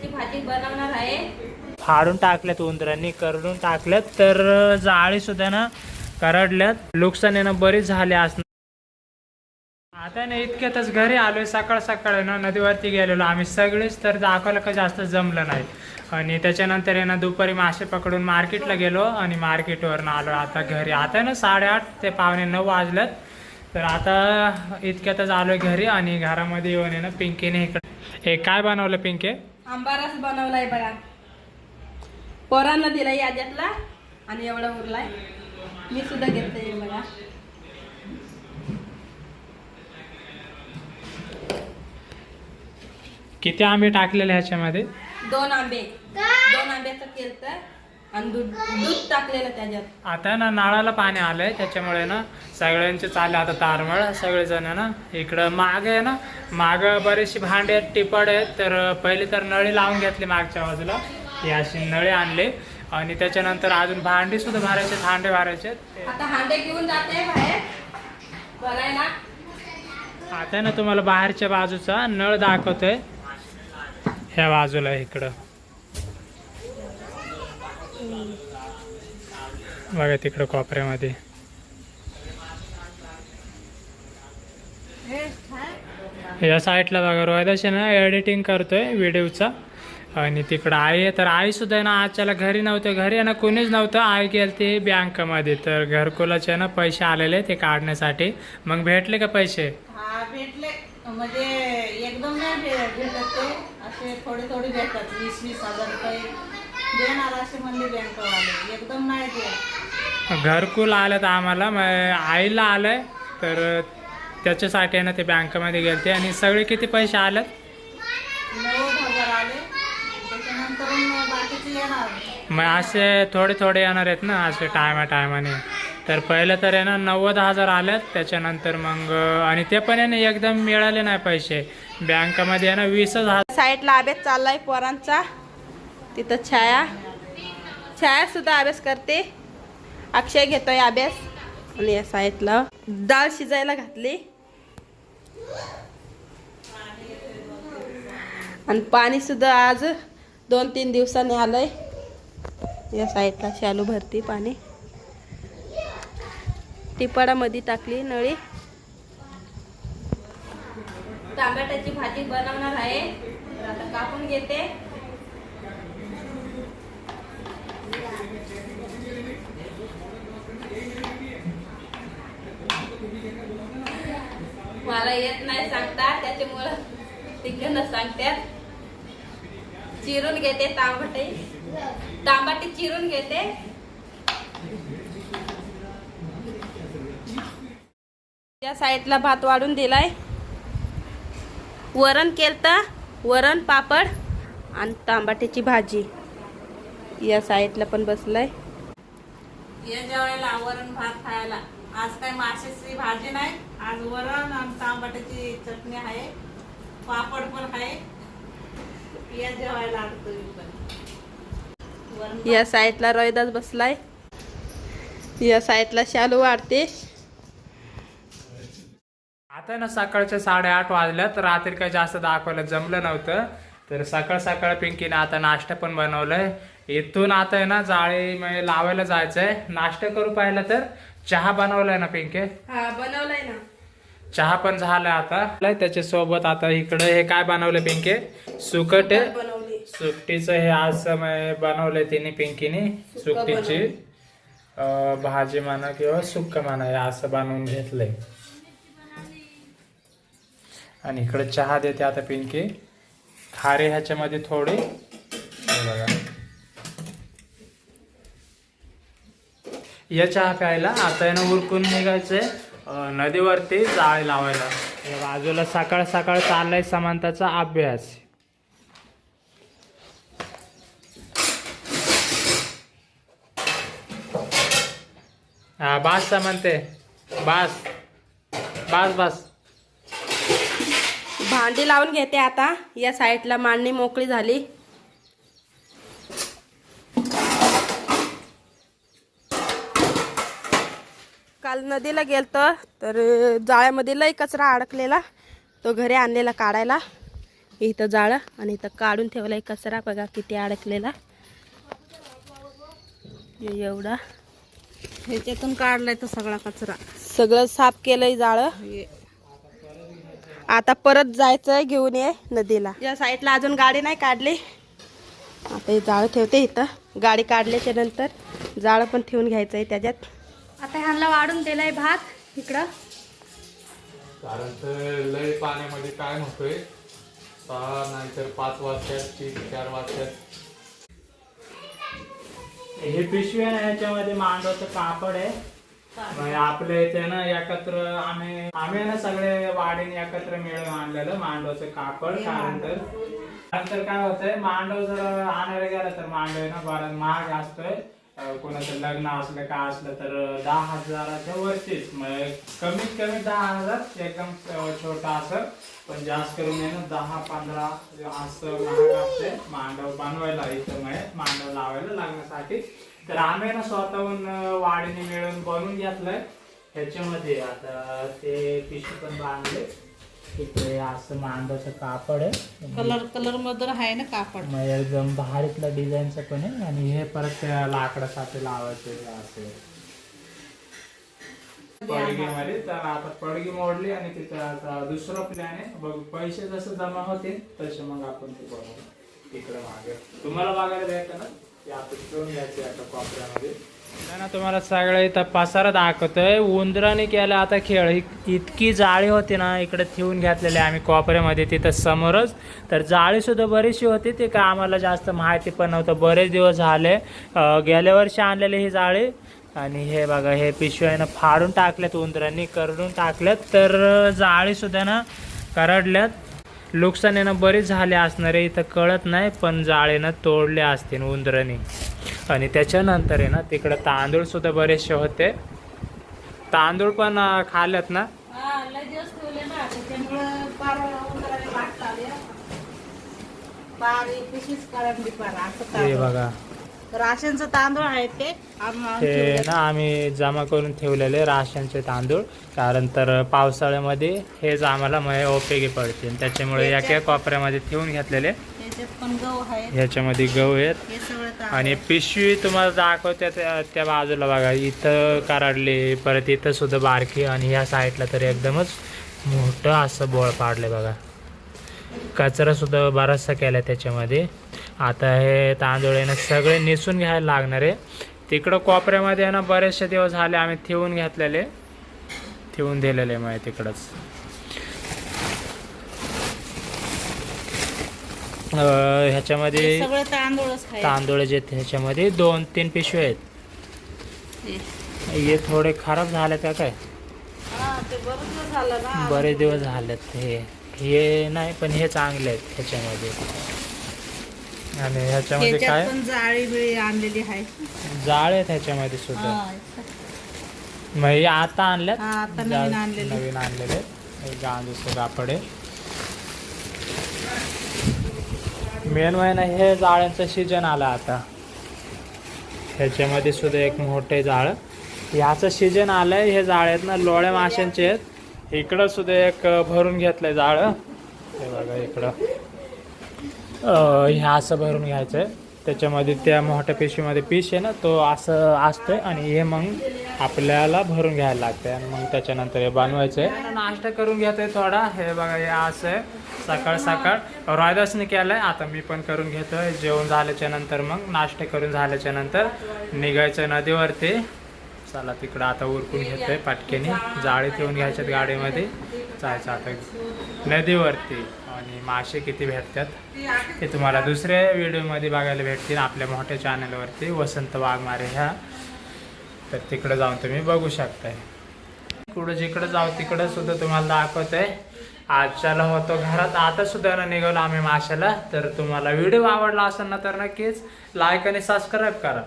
टमाट्याची भाजी बनवणार आहे। फाडून टाकल्यात उंदरांनी, करून टाकल्यात, तर जाळी सुद्धा ना करडल्यात, नुकसान आहे ना बरीच झाले असणार। आता ना इतक्यातच घरी आलोय, सकाळ सकाळ ना नदीवरती गेलेलो आम्ही सगळेच, तर दाखवायला काही जास्त जमलं नाही। आणि त्याच्यानंतर आहे ना दुपारी मासे पकडून मार्केटला गेलो आणि मार्केटवरून आलो आता घरी। आता ना 8:30 ते 8:45 वाजल्यात, तर आता इतक्यातच आलोय घरी आणि घरामध्ये येऊन आहे ना पिंकीने इकडे हे काय बनवलं पिंके? आंबारस बनवलाय बघा, पोरांना दिलाय याच्यातला आणि एवढा उरलाय, मी सुद्धा घेतलंय बघा। किती आंबे टाकलेले ह्याच्यामध्ये? 2 आंबे, 2 आंब्याचं केलं आणि दूध टाकलेलं त्याच्यात। आता ना नळाला पाणी आलंय, त्याच्यामुळे ना सगळ्यांचे चालले आता तारमळ, सगळेजण ना इकडं माग आहे ना, माग बरेचशी भांडे आहेत, टिपड आहेत, तर पहिले तर नळी लावून घेतली मागच्या बाजूला, ही अशी नळी आणले आणि त्याच्यानंतर अजून भांडी सुद्धा भरायचे, हांडे भरायचे। आता हांडे घेऊन जाते बाहेर भरायला। आता ना तुम्हाला बाहेरच्या बाजूचा नळ दाखवतोय, ह्या बाजूला इकडं बघा, तिकडं कोपऱ्यामध्ये या साईडला बघा रोहिदास ना एडिटिंग करतोय व्हिडिओचा, आणि तिकडं आई आहे, तर आई सुद्धा ना आजच्याला घरी नव्हते, घरी आहे ना कोणीच नव्हतं, आई गेलती बँकमध्ये, तर घरकुलाचे ना पैसे आलेले ते काढण्यासाठी। मग भेटले का पैसे? हा भेटले, म्हणजे एकदम नाही भेटत ते, असे थोडे थोडे भेटतात, 20,000 रुपये देणार असे म्हणले बँकवाले, एकदम नाही देत। घरकुल आलं तर आम्हाला, आईला आलंय, तर त्याच्यासाठी आहे ना ते बँकेमध्ये गेलते। आणि सगळे किती पैसे आलेत? 90,000 आले, त्याच्यानंतर बाकीचे येणार। मग असे थोडे थोडे येणार आहेत ना, असे टायमाने। तर पहिलं तर आहे ना 90,000 आलेत, त्याच्यानंतर मग आणि ते पण आहे ना एकदम मिळाले नाही पैसे, बँकेमध्ये आहे ना 20,000। साईडला अभ्यास चाललाय पोरांचा, तिथं छाया सुद्धा अभ्यास करते, अक्षय घेतोय अभ्यास, आणि या साईडला डाळ शिजायला घातली आणि पाणी सुद्धा आज 2-3 दिवसांनी आलंय। या साईडला शालू भरती पाणी, टिपाडामध्ये टाकली नळी। टमाट्याची भाजी बनवणार आहे, तर आता कापून घेते। मला येत नाही सांगता, त्याच्यामुळं तिकडनं सांगतात। चिरून घेते तांबाटी चिरून घेते। या साईडला भात वाढून दिलाय, वरण केलतं, वरण पापड आणि तांबाट्याची भाजी। या साईडला पण बसलाय, या जेवायला वरण भात खायला। आज काय माशाची भाजी नाही, आज वरण आणि तांबट्याची चटणी आहे, पापड पण आहे, या जेवायला आणतो पण। या साईडला रोहिदास बसलाय, या साईडला शालू वाढते। आता ना सकाळच्या 8:30 वाजल्यात, रात्री काही जास्त दाखवायला जमलं नव्हतं, तर सकाळ सकाळ पिंकीने आता नाश्ता पण बनवलाय। इथून आता आहे ना जाळी लावायला जायचंय, नाश्ता करू पाहिलं तर चहा बनवलाय ना पिंके? हा बनवलाय ना, चहा पण झालाय आता। त्याच्या सोबत आता इकडे हे काय बनवलं पिंके? सुकट बनवली, सुकटीचं हे असं बनवलंय तिने, पिंकीने सुकटीची भाजी म्हणा किंवा सुक्क म्हणा, हे असं बनवून घेतलंय। आणि इकडे चहा देते आता पिंकी, खारे ह्याच्यामध्ये थोडी, बघा या चहा प्यायला। आता आहे ना उरकून निघायचंय नदीवरती जाळी लावायला। या बाजूला सकाळ सकाळ चाललाय समांताचा अभ्यास। हा बास समंते, बास बास बास। भांडी लावून घेते आता। या साईडला मांडणी मोकळी झाली, काल नदीला गेलतो, तर जाळ्यामध्ये लई कचरा अडकलेला, तो घरी आणलेला काढायला, इथं जाळं आणि इथं काढून ठेवलाय कचरा बघा किती अडकलेला एवढा. ह्याच्यातून काढलाय तो सगळा कचरा. सगळं साफ केलंय जाळं. आता परत जायचंय घेऊन ये नदीला. या साईडला अजून गाडी नाही काढली. आता हे जाळं ठेवते इथं. गाडी काढल्याच्या नंतर जाळं पण ठेवून घ्यायचंय त्याच्यात. आता ह्यांना वाढून दिलाय भात इकडं. कारण तर लय पाण्यामध्ये काय होतोय 6 नाहीतर 5 वाजतात 4 वाजतात. हे पिशवी आहे ह्याच्यामध्ये मांडवाचं कापड आहे. म्हणजे आपल्या इथे ना एकत्र आम्ही ना सगळे वाडीने एकत्र मिळून आणलेलं मांडवाचं कापड. कारण तर काय होतंय मांडव जर आणायला गेला तर मांडव ना बराच महाग असतोय. कोणाचं लग्न असलं का असलं तर 10,000च्या वरतीच. कमीत कमी 10,000 एकदम छोटा असं. पण जास्त करून आहे ना 10-15 असं महाग असते मांडव बनवायला. इथं मांडव लावायला लागण्यासाठी तर आम्ही ना स्वतःहून वाडीने मिळून बनवून घेतलंय ह्याच्यामध्ये. आता ते पिशवी पण बांधले. इकडे असं मांडवाचं कापड आहे. कलर मधून आहे ना कापड. एकदम भारीतलं डिझाईनचं पण आहे. आणि हे परत त्या लाकडासाठी लावायचे असे पडगीमध्ये. तर आता पडगी मोडली आणि तिथं आता दुसरं प्लॅन आहे. बघ पैसे जसं जमा होतील तसे मग आपण ते बनवू इकडे मागे. तुम्हाला बघायला भेटतं ना ते आपण घेऊन घ्यायचे आता कोपऱ्यामध्ये. ना तुम्हाला सगळं इथं पसारा दाखवतोय. उंदराने केला आता खेळ. इतकी जाळी होती ना इकडे ठेवून घेतलेली आम्ही कोपऱ्यामध्ये तिथं समोरच. तर जाळी सुद्धा बरीचशी होती. ते काय आम्हाला जास्त माहिती पण नव्हतं. बरेच दिवस झाले. गेल्या वर्षी आणलेली ही जाळी. आणि हे बघा हे पिशव्यानं फाडून टाकल्यात उंदरांनी करडून टाकल्यात. तर जाळी सुद्धा ना करडल्यात. नुकसान आहे ना बरीच झाले असणार आहे. इथं कळत नाही पण जाळीनं तोडले असतील उंदरांनी. आणि त्याच्यानंतर आहे ना तिकडं तांदूळ सुद्धा बरेचसे होते. तांदूळ पण खाल्ल्यात ना. लय दिवस ठेवले ना त्याच्यामुळं पार उंदराने वाट लावली. पार पिशीच करंडी पार असं. हे बघा राशनचं तांदूळ आहे ते ना आम्ही जमा करून ठेवलेले राशनचे तांदूळ. कारण तर पावसाळ्यामध्ये हेच आम्हाला उपयोगी पडतील. त्याच्यामुळे एका कोपऱ्यामध्ये ठेवून घेतलेले. पण गहू आहे. ह्याच्यामध्ये गहू आहेत. आणि पिशवी तुम्हाला दाखवते त्या बाजूला बघा इथं कराडले. परत इथं सुद्धा बारकी. आणि ह्या साईडला तर एकदमच मोठं असं बोळ पाडले बघा. कचरा सुद्धा बराचसा केला त्याच्यामध्ये. आता हे तांदूळ आहे ना सगळे निसून घ्यायला लागणार आहे. तिकडं कोपऱ्यामध्ये ना बरेचसे दिवस झाले आम्ही ठेवून घेतलेले. ठेवून दिलेले मग तिकडंच. ह्याच्यामध्ये तांदूळ जे ह्याच्यामध्ये 2-3 पिशवे आहेत. हे थोडे खराब झाले त्या काय बरेच दिवस झालेत. हे नाही पण हे चांगले आहेत ह्याच्यामध्ये. आणि ह्याच्यामध्ये काय जाळी बिळी आणलेली आहे. जाळ आहेत ह्याच्यामध्ये सुद्धा. मग हे आता आणल्यात. नवीन आणलेले गांजूचं कापड आहे. मेन महिना हे जाळ्यांचं सीजन आला आता. ह्याच्यामध्ये सुद्धा एक मोठे जाळ ह्याचं सीजन आलंय. हे जाळ आहेत ना लोळ्या माशांचे आहेत. इकडं सुद्धा एक भरून घेतलंय जाळ. हे बघा इकडं ह्या असं भरून घ्यायचंय. त्याच्यामध्ये त्या मोठ्या पिशवीमध्ये पीस आहे ना तो असं असतोय. आणि हे मग आपल्याला भरून घ्यायला लागतंय. आणि मग त्याच्यानंतर हे बनवायचंय. नाश्ता करून घेतोय थोडा. हे बघा हे असं आहे सकाळ सकाळ रायदासने केलंय. आता मी पण करून घेतोय. जेवण झाल्याच्या नंतर मग नाश्ता करून झाल्याच्या नंतर निघायचं नदीवरती. चला तिकडं आता उरकून घेतोय पटकेने. जाळी ठेवून घ्यायच्यात गाडीमध्ये. जायचं आता नदीवरती. आणि मासे किती भेटतात ते तुम्हाला दुसऱ्या व्हिडिओमध्ये बघायला भेटतील आपल्या मोठ्या चॅनलवरती वसंत वाघमारे ह्या. तर तिकडं जाऊन तुम्ही बघू शकताय. पुढं जिकडं जाऊ तिकडं सुद्धा तुम्हाला दाखवतंय. आजच्याला होतो घरात. आता सुद्धा ना निघालो आम्ही माशाला. तर तुम्हाला व्हिडिओ आवडला असेल ना तर नक्कीच लाईक आणि सबस्क्राईब करा.